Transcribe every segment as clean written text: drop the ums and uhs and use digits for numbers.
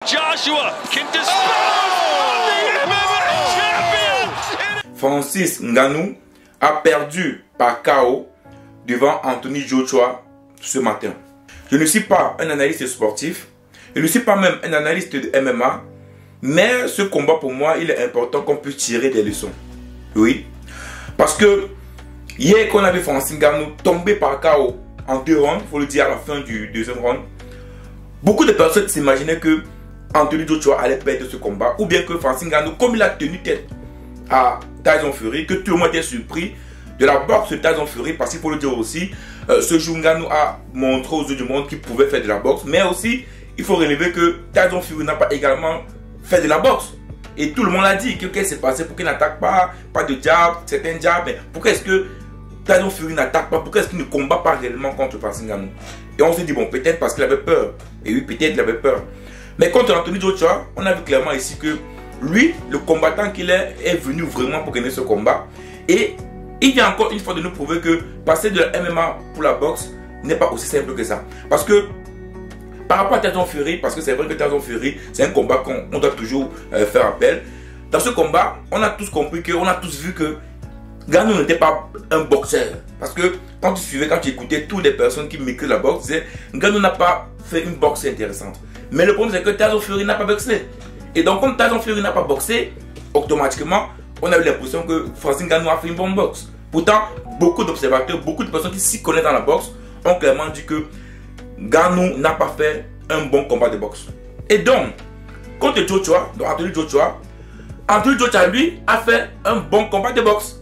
Joshua can dispose the MMA champion. Francis Ngannou a perdu par KO devant Anthony Joshua ce matin. Je ne suis pas un analyste sportif, je ne suis pas même un analyste de MMA, mais ce combat pour moi, il est important qu'on puisse tirer des leçons. Oui, parce que hier qu'on a vu Francis Ngannou tomber par KO en 2 rounds, il faut le dire à la fin du 2e round, beaucoup de personnes s'imaginaient que Anthony Joshua allait perdre ce combat, ou bien que Francis Ngannou, comme il a tenu tête à Tyson Fury, que tout le monde était surpris de la boxe de Tyson Fury, parce qu'il faut le dire aussi, ce jour Ngannou a montré aux yeux du monde qu'il pouvait faire de la boxe, mais aussi il faut relever que Tyson Fury n'a pas également fait de la boxe. Et tout le monde a dit qu'est-ce qui s'est passé, pour qu'il n'attaque pas de jab, certains jabs, mais pourquoi est-ce que Tyson Fury n'attaque pas, pourquoi est-ce qu'il ne combat pas réellement contre Francis Ngannou? Et on s'est dit, bon, peut-être parce qu'il avait peur. Et oui, peut-être il avait peur. Mais contre Anthony Joshua, on a vu clairement ici que lui, le combattant qu'il est venu vraiment pour gagner ce combat. Et il vient encore une fois de nous prouver que passer de la MMA pour la boxe n'est pas aussi simple que ça. Parce que par rapport à Tyson Fury, parce que c'est vrai que Tyson Fury, c'est un combat qu'on doit toujours faire appel. Dans ce combat, on a tous compris on a tous vu que Ngannou n'était pas un boxeur. Parce que quand tu écoutais toutes les personnes qui maîtrisent la boxe, disaient Ngannou n'a pas fait une boxe intéressante. Mais le problème, c'est que Tyson Fury n'a pas boxé. Et donc, comme Tyson Fury n'a pas boxé, automatiquement, on a eu l'impression que Francis Ngannou a fait une bonne boxe. Pourtant, beaucoup d'observateurs, beaucoup de personnes qui s'y connaissent dans la boxe ont clairement dit que Ngannou n'a pas fait un bon combat de boxe. Et donc, contre Joshua, donc Anthony Joshua, lui, a fait un bon combat de boxe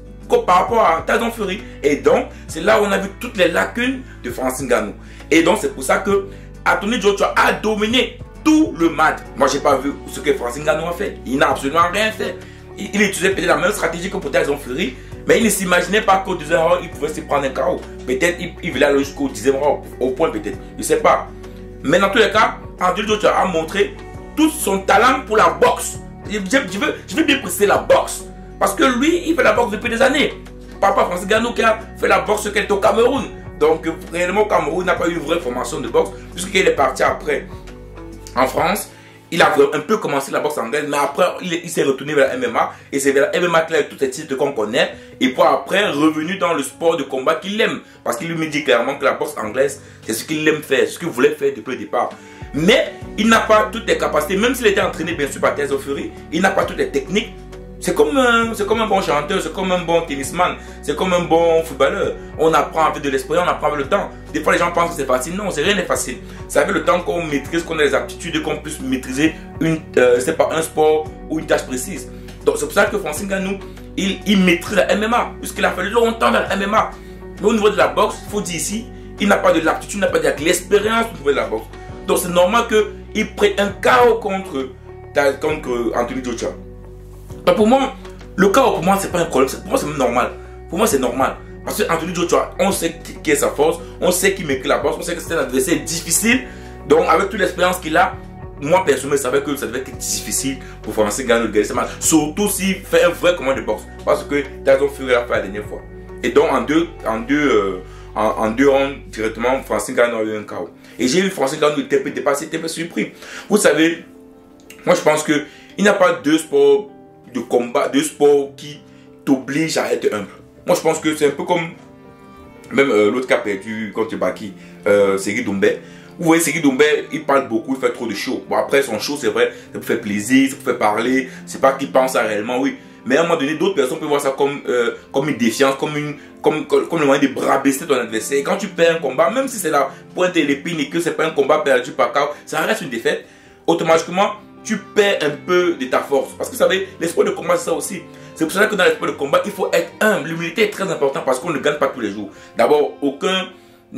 par rapport à Tyson Fury. Et donc, c'est là où on a vu toutes les lacunes de Francis Ngannou. Et donc, c'est pour ça que Anthony Joshua a dominé tout le match. Moi, j'ai pas vu ce que Francis Ngannou a fait. Il n'a absolument rien fait. Il utilisait peut-être la même stratégie que pour Tyson Fury, mais il ne s'imaginait pas qu'au 2e round, il pouvait se prendre un KO. Peut-être il voulait aller jusqu'au 10e round, au point peut-être. Je ne sais pas. Mais dans tous les cas, Anthony Joshua a montré tout son talent pour la boxe. Je veux bien préciser la boxe. Parce que lui, il fait la boxe depuis des années. Papa Francis Ngannou qui a fait la boxe qu'elle est au Cameroun. Donc, réellement, au Cameroun, n'a pas eu une vraie formation de boxe, puisqu'il est parti après en France. Il a un peu commencé la boxe anglaise, mais après, il s'est retourné vers la MMA. Et c'est vers la MMA qu'il a tous les titres qu'on connaît. Et puis après, revenu dans le sport de combat qu'il aime. Parce qu'il lui dit clairement que la boxe anglaise, c'est ce qu'il aime faire, ce qu'il voulait faire depuis le départ. Mais il n'a pas toutes les capacités, même s'il était entraîné bien sûr par Tyson Fury, il n'a pas toutes les techniques. C'est comme un bon chanteur, c'est comme un bon tennisman, c'est comme un bon footballeur. On apprend avec de l'expérience, on apprend avec le temps. Des fois les gens pensent que c'est facile. Non, rien n'est facile. C'est avec le temps qu'on maîtrise, qu'on a les aptitudes, qu'on puisse maîtriser un sport ou une tâche précise. Donc c'est pour ça que Francis Ngannou, il maîtrise la MMA, puisqu'il a fait longtemps dans la MMA. Mais au niveau de la boxe, il faut dire ici, il n'a pas de l'aptitude, il n'a pas de l'expérience au niveau de la boxe. Donc c'est normal qu'il prenne un KO contre Anthony Joshua. Donc pour moi, le KO pour moi c'est pas un problème, pour moi c'est normal. Pour moi c'est normal. Parce que Anthony Joshua, on sait qui est sa force, on sait qu'il maîtrise la boxe, on sait que c'est un adversaire difficile. Donc avec toute l'expérience qu'il a, moi personnellement je savais que ça devait être difficile pour Francis Ngannou de gagner ce match. Surtout s'il fait un vrai combat de boxe. Parce que Tyson Fury l'a fait la dernière fois. Et donc en deux rounds directement, Francis Ngannou a eu un KO. Et j'ai vu Francis Ngannou était un peu dépassé, était un peu surpris. Vous savez, moi je pense qu'il n'y a pas deux sports de combat, deux sports qui t'obligent à être humble. Moi je pense que c'est un peu comme même l'autre qui a perdu contre Baki, Sergi Doumbé. Vous voyez, Sergi Doumbé, il parle beaucoup, il fait trop de show. Bon après son show c'est vrai, ça peut faire plaisir, ça peut faire parler, c'est pas qu'il pense à réellement, oui. Mais à un moment donné, d'autres personnes peuvent voir ça comme une défiance, comme le moyen de rabaisser ton adversaire. Et quand tu perds un combat, même si c'est la pointe et l'épine et que c'est pas un combat perdu par KO, ça reste une défaite, automatiquement tu perds un peu de ta force. Parce que vous savez, l'esprit de combat c'est ça aussi. C'est pour cela que dans l'esprit de combat, il faut être humble. L'humilité est très importante parce qu'on ne gagne pas tous les jours. D'abord, aucun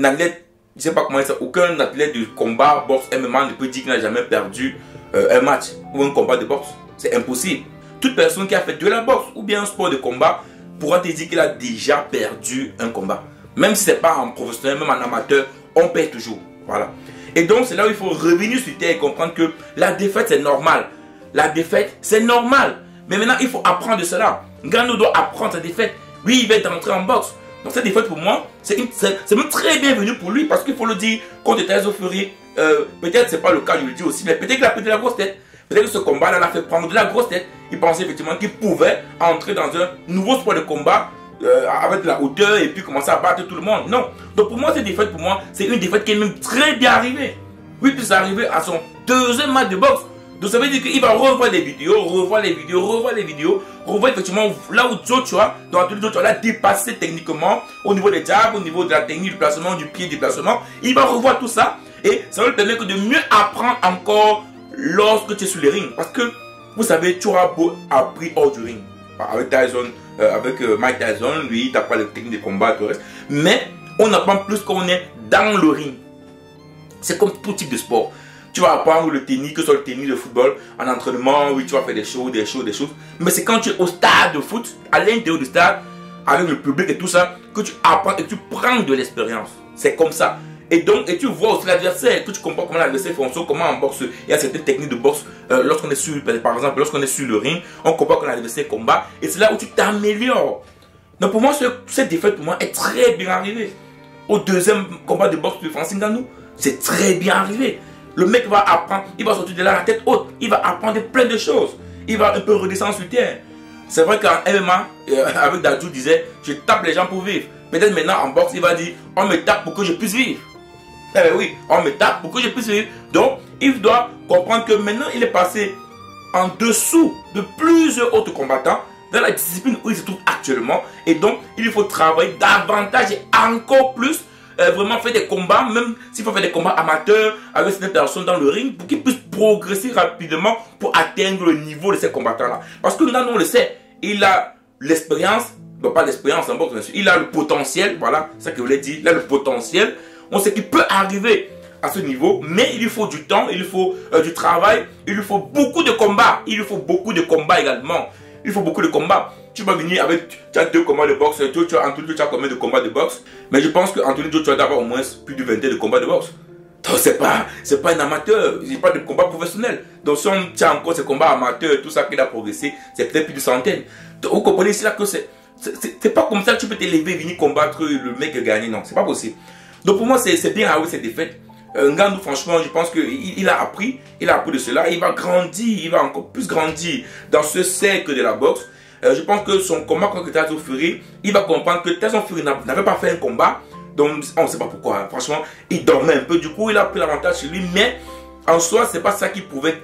athlète, je sais pas comment ça, aucun athlète de combat, boxe, MMA ne peut dire qu'il n'a jamais perdu un match ou un combat de boxe. C'est impossible. Toute personne qui a fait de la boxe ou bien un sport de combat pourra te dire qu'il a déjà perdu un combat. Même si ce n'est pas en professionnel, même en amateur, on perd toujours. Voilà. Et donc c'est là où il faut revenir sur terre et comprendre que la défaite c'est normal. La défaite c'est normal. Mais maintenant il faut apprendre de cela. Ngannou doit apprendre sa défaite. Lui il va être rentré en boxe. Donc cette défaite pour moi c'est même très bienvenu pour lui parce qu'il faut le dire, contre Tyson Fury, peut-être c'est pas le cas, je le dis aussi, mais peut-être qu'il a pris de la grosse tête. Peut-être que ce combat-là l'a fait prendre de la grosse tête. Il pensait effectivement qu'il pouvait entrer dans un nouveau sport de combat avec de la hauteur et puis commencer à battre tout le monde. Non. Donc pour moi, cette défaite, c'est une défaite qui est même très bien arrivée. Oui, puis c'est arrivé à son deuxième match de boxe. Donc ça veut dire qu'il va revoir les vidéos, revoir effectivement là où Joshua, dans Anthony Joshua l'a dépassé techniquement au niveau des jabs, au niveau de la technique du placement, du pied, du placement. Il va revoir tout ça et ça va lui permettre de mieux apprendre encore lorsque tu es sur les rings. Parce que, vous savez, tu auras beau appris hors du ring. Avec Tyson, Mike Tyson, lui, il t'apprend les techniques de combat, tout le reste. Mais on apprend plus quand on est dans le ring. C'est comme tout type de sport. Tu vas apprendre le tennis, que ce soit le tennis, le football, en entraînement, oui, tu vas faire des choses. Mais c'est quand tu es au stade de foot, à l'intérieur du stade, avec le public et tout ça, que tu apprends et tu prends de l'expérience. C'est comme ça. Et donc, et tu vois aussi l'adversaire, que tu comprends comment l'adversaire fonctionne, comment en boxe, il y a certaines techniques de boxe, lorsqu'on est sur, par exemple, lorsqu'on est sur le ring, on comprend comment l'adversaire combat, et c'est là où tu t'améliores. Donc pour moi, cette défaite pour moi est très bien arrivée. Au deuxième combat de boxe de Francis Ngannou, c'est très bien arrivé. Le mec va apprendre, il va sortir de là la tête haute, il va apprendre plein de choses, il va un peu redescendre sur terre. C'est vrai qu'en MMA, avec Dadju disait, je tape les gens pour vivre. Peut-être maintenant en boxe, il va dire, on me tape pour que je puisse vivre. Eh bien oui, on me tape pour que je puisse vivre. Donc, il doit comprendre que maintenant, il est passé en dessous de plusieurs autres combattants dans la discipline où il se trouve actuellement. Et donc, il faut travailler davantage et encore plus, vraiment faire des combats, même s'il faut faire des combats amateurs avec certaines personnes dans le ring, pour qu'il puisse progresser rapidement pour atteindre le niveau de ces combattants-là. Parce que là, on le sait, il a l'expérience, non pas l'expérience en boxe, bien sûr, il a le potentiel, voilà, c'est ça que je voulais dire, il a le potentiel. On sait qu'il peut arriver à ce niveau, mais il lui faut du temps, il lui faut du travail, il lui faut beaucoup de combats. Il lui faut beaucoup de combats également. Il faut beaucoup de combats. Tu vas venir avec, tu as 2 combats de boxe, tu as combien de combats de boxe? Mais je pense qu'Anthony Joshua doit avoir au moins plus de 20 de combats de boxe. Donc c'est pas un amateur, il n'y a pas de combat professionnel. Donc si on tient encore ces combats amateurs, tout ça qu'il a progressé, c'est peut-être plus de centaines. Donc vous comprenez ici là que c'est pas comme ça que tu peux t'élever, venir combattre le mec et gagner, non, c'est pas possible. Donc pour moi, c'est bien avec cette défaite. Ngannou, franchement, je pense qu'il a appris de cela. Il va grandir, il va encore plus grandir dans ce cercle de la boxe. Je pense que son combat contre Tyson Fury, il va comprendre que Tyson Fury n'avait pas fait un combat. Donc on ne sait pas pourquoi. Franchement, il dormait un peu. Du coup, il a pris l'avantage sur lui. Mais en soi, c'est pas ça qui pouvait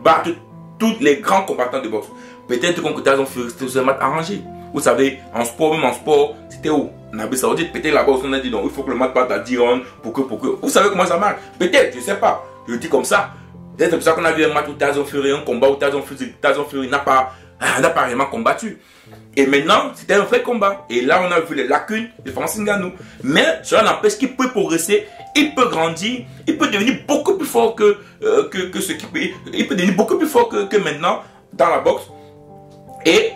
battre tous les grands combattants de boxe. Peut-être contre Tyson Fury, c'était un match arrangé. Vous savez, en sport, même en sport, c'était où? En Arabie Saoudite, peut-être là-bas, on a dit donc il faut que le match parte à 10 rounds pour que. Vous savez comment ça marche? Peut-être, je ne sais pas. Je le dis comme ça. Peut-être c'est pour ça qu'on a vu un match où Tyson Fury, un combat où Tyson Fury n'a pas réellement combattu. Et maintenant, c'était un vrai combat. Et là, on a vu les lacunes de Francis Ngannou. Mais cela n'empêche qu'il peut progresser, il peut grandir, il peut devenir beaucoup plus fort que ce qu'il peut. Il peut devenir beaucoup plus fort que maintenant dans la boxe. Et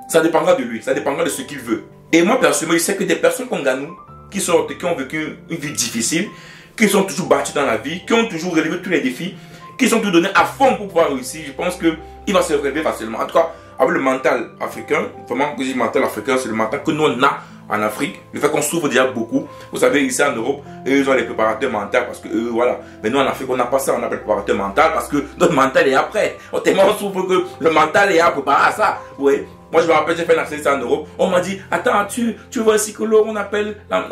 ça dépendra de lui, ça dépendra de ce qu'il veut. Et moi, personnellement, je sais que des personnes comme Ngannou, qui ont vécu une vie difficile, qui sont toujours battus dans la vie, qui ont toujours relevé tous les défis, qui sont tout donnés à fond pour pouvoir réussir, je pense qu'il va se relever facilement. En tout cas, avec le mental africain, vraiment, que je dis mental africain, c'est le mental que nous on a en Afrique. Le fait qu'on souffre déjà beaucoup. Vous savez, ici en Europe, ils ont les préparateurs mentaux parce que voilà. Mais nous en Afrique, on n'a pas ça, on a le préparateur mental parce que notre mental est après. Tellement on souffre que le mental est à préparer à ça. Oui. Moi, je me rappelle, j'ai fait un accident en Europe. On m'a dit, attends, tu vois un psychologue, on appelle. Non,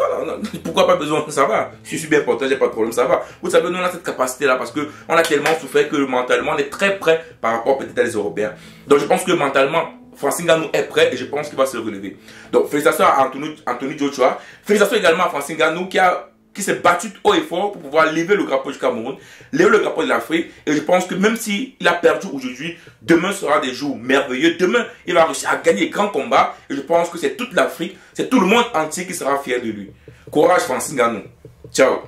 pourquoi pas besoin? Ça va. Je suis bien porté, j'ai pas de problème, ça va. Vous savez, nous, on a cette capacité-là parce qu'on a tellement souffert que mentalement, on est très prêt par rapport peut-être à les Européens. Donc, je pense que mentalement, Francis Ngannou est prêt et je pense qu'il va se relever. Donc, félicitations à Anthony Joshua. Félicitations également à Francis Ngannou qui s'est battu haut et fort pour pouvoir lever le drapeau du Cameroun, lever le drapeau de l'Afrique. Et je pense que même s'il a perdu aujourd'hui, demain sera des jours merveilleux. Demain, il va réussir à gagner grands combats. Et je pense que c'est toute l'Afrique, c'est tout le monde entier qui sera fier de lui. Courage Francis Ngannou. Ciao.